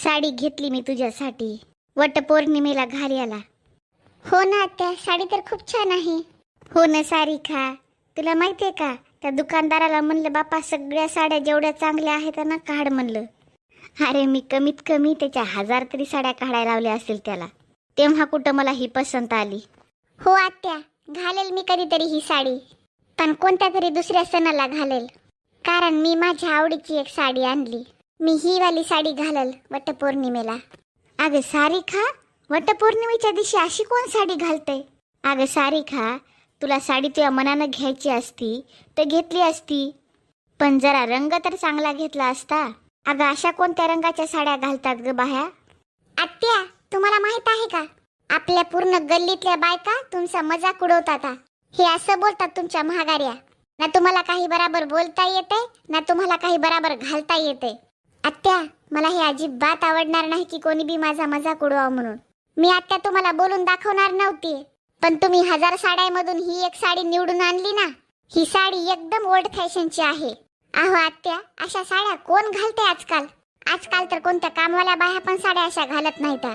साडी घेतली मी तुझ्यासाठी वटपौर्णिमेला घालायला. हो ना आत्या, साडी तर खूप छान आहे. हो ना सारिका, तुला माहिती आहे का, त्या दुकानदाराला म्हणलं बापा सगळ्या साड्या जेवढ्या चांगल्या आहेत ना काढ म्हणलं. अरे मी कमीत कमी त्याच्या 1000 तरी साड्या काढायला लावल्या असतील त्याला, तेव्हा कुठं मला ही पसंत आली. हो आत्या, घालेल मी कधीतरी ही साडी, पण कोणत्या तरी दुसऱ्या सणाला घालेल, कारण मी माझ्या आवडीची एक साडी आणली. मी ही वाली साडी घालेल वटपौर्णिमेला. अगं सारिका, वटपौर्णिमेच्या दिवशी अशी कोण साडी घालते? अगं सारिका, तुला साडी तुझ्या मनानं घ्यायची असती तर घेतली असती, पण जरा रंग तर चांगला घेतला असता. अगं अशा कोणत्या रंगाच्या साड्या घालतात ग बाह्या? आत्या, तुम्हाला माहित आहे का, आपल्या पूर्ण गल्लीतल्या बायका तुमचा मजाक उडवतात. हे असं बोलतात तुमच्या महागाऱ्या, ना तुम्हाला काही बराबर बोलता येते ना तुम्हाला काही बराबर घालता येते. आत्या, मला हे अजिबात आवडणार नाही की कोणी बी माझा मजाक उडवा म्हणून. मी आत्या तुम्हाला बोलून दाखवणार नव्हती, पण तुम्ही 1000 साड्यांमधून ही एक साडी निवडून आणली ना. ही साडी एकदम ओल्ड फॅशनची आहे. अहो आत्या, अशा साड्या कोण घालते आजकाल? आजकाल तर कोणत्या कामवाल्या बाया पण साड्या अशा घालत नाहीत.